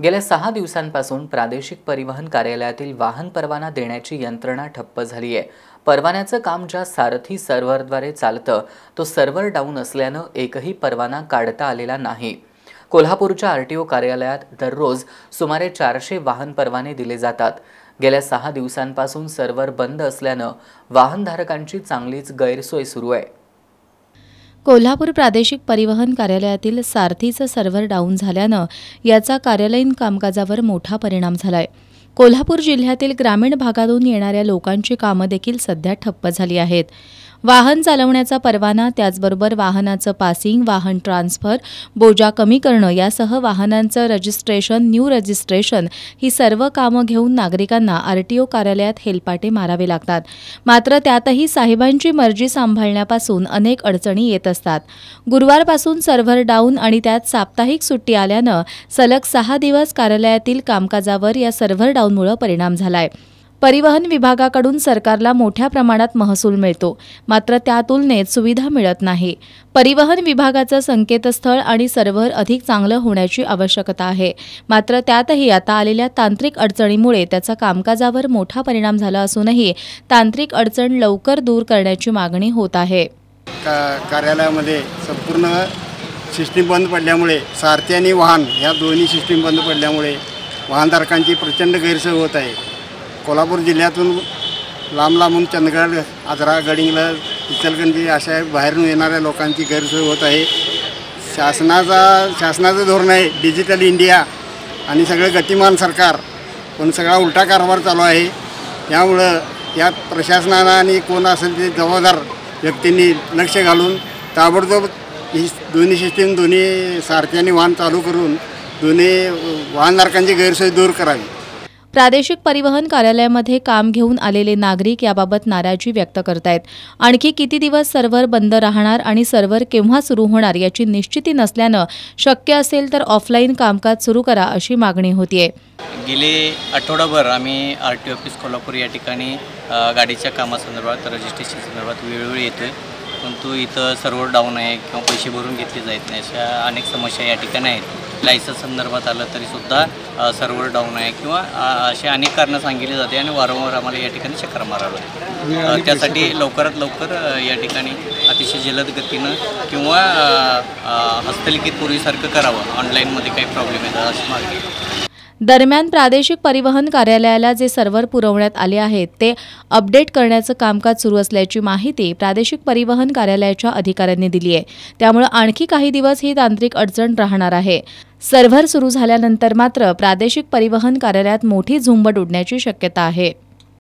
गेल्या 6 दिवसांपासून प्रादेशिक परिवहन कार्यालयातील वाहन परवाना देण्याची यंत्रणा ठप्प झाली आहे। परवान्याचं काम ज्या सारथी सर्व्हरद्वारे चालतं तो सर्व्हर डाऊन असल्यानं एकही परवाना काढता आलेला नाही। कोल्हापूरच्या आरटीओ कार्यालयात दररोज सुमारे 400 वाहन परवाने दिले जातात। गेल्या 6 दिवसांपासून सर्व्हर बंद असल्यानं वाहनधारकांची चांगलीच गैरसोय सुरू आहे। कोल्हापूर प्रादेशिक परिवहन कार्यालयातील सारथीचं सर्व्हर डाऊन झाल्यानं याचा कार्यालयीन कामकाजावर मोठा परिणाम झालाय। कोल्हापूर जिल्ह्यातील ग्रामीण भागातून येणाऱ्या लोकांची कामं देखील सध्या ठप्प झाली आहेत। वाहन चालवण्याचा परवाना, त्याचबरोबर वाहनाचं पासिंग, वाहन ट्रान्सफर, बोजा कमी करणं यासह वाहनांचं रजिस्ट्रेशन, न्यू रजिस्ट्रेशन ही सर्व कामं घेऊन नागरिकांना आरटीओ कार्यालयात हेलपाटे मारावे लागतात। मात्र त्यातही साहेबांची मर्जी सांभाळण्यापासून अनेक अडचणी येत असतात। गुरुवारपासून सर्व्हर डाऊन आणि त्यात साप्ताहिक सुट्टी आल्यानं सलग 6 दिवस कार्यालयातील कामकाजावर या सर्व्हर डाऊनमुळे परिणाम झालाय। परिवहन विभागाकडून सरकारला मोठ्या प्रमाणात महसूल मिळतो, मात्र त्या तुलनेत सुविधा मिळत नाही। परिवहन विभागाचं संकेतस्थळ आणि सर्व्हर अधिक चांगलं होण्याची आवश्यकता आहे, मात्र त्यातही आता आलेल्या तांत्रिक अडचणीमुळे त्याचा कामकाजावर मोठा परिणाम झाला असूनही तांत्रिक अडचण लवकर दूर करण्याची मागणी होत आहे। कार्यालयामध्ये संपूर्ण सिस्टीम बंद पडल्यामुळे सारथी आणि वाहन या दोन्ही सिस्टीम बंद पडल्यामुळे वाहनधारकांची प्रचंड गैरसोय होत आहे। कोल्हापूर जिल्ह्यातून लांबून चंदगड, आजरा, गडिंग्लज, इचलकरंजी अशा बाहेरून येणाऱ्या लोकांची गैरसोय होत आहे। शासनाचं धोरण आहे डिजिटल इंडिया आणि सगळं गतिमान सरकार, पण सगळा उलटा कारभार चालू आहे। त्यामुळं यात प्रशासनानं आणि कोण असेल ते जबाबदार व्यक्तींनी लक्ष घालून ताबडतोब ही दोन्ही सिस्टीम, दोन्ही सारथी आणि वाहन चालू करून दोन्ही वाहनधारकांची गैरसोय दूर करावी। प्रादेशिक परिवहन कार्यालयामध्ये काम घेऊन आलेले नागरिक याबाबत नाराजी व्यक्त करतायत। आणखी किती दिवस सर्व्हर बंद राहणार आणि सर्व्हर केव्हा सुरू होणार याची निश्चिती नसल्यानं शक्य असेल तर ऑफलाईन कामकाज सुरू करा अशी मागणी होतीये। गेले आठवडाभर आम्ही आरटीओ ऑफिस कोल्हापूर या ठिकाणी गाडीच्या कामासंदर्भात, रजिस्ट्रेशन संदर्भात वेळोवेळी येतोय, परंतु इथं सर्व्हर डाऊन आहे किंवा पैसे भरून घेतले जात नाही अशा अनेक समस्या या ठिकाणी आहेत। लायसन्स संदर्भात आलं तरीसुद्धा सर्व्हर डाऊन आहे किंवा अशी अनेक कारणं सांगितली जाते आणि वारंवार आम्हाला या ठिकाणी चक्कर मारावं लागते। त्यासाठी लवकरात लवकर या ठिकाणी अतिशय जलद गतीनं किंवा हस्तलिखित पूर्वीसारखं करावं, ऑनलाईनमध्ये काही प्रॉब्लेम येतात अशी मागणी। दरम्यान प्रादेशिक परिवहन कार्यालयाला जे सर्व्हर पुरवण्यात आले आहेत ते अपडेट करण्याचं कामकाज सुरू असल्याची माहिती प्रादेशिक परिवहन कार्यालयाच्या अधिकाऱ्यांनी दिली आहे। त्यामुळे आणखी काही दिवस ही तांत्रिक अडचण राहणार आहे। सर्व्हर सुरू झाल्यानंतर मात्र प्रादेशिक परिवहन कार्यालयात मोठी झुंबड उडण्याची शक्यता आहे।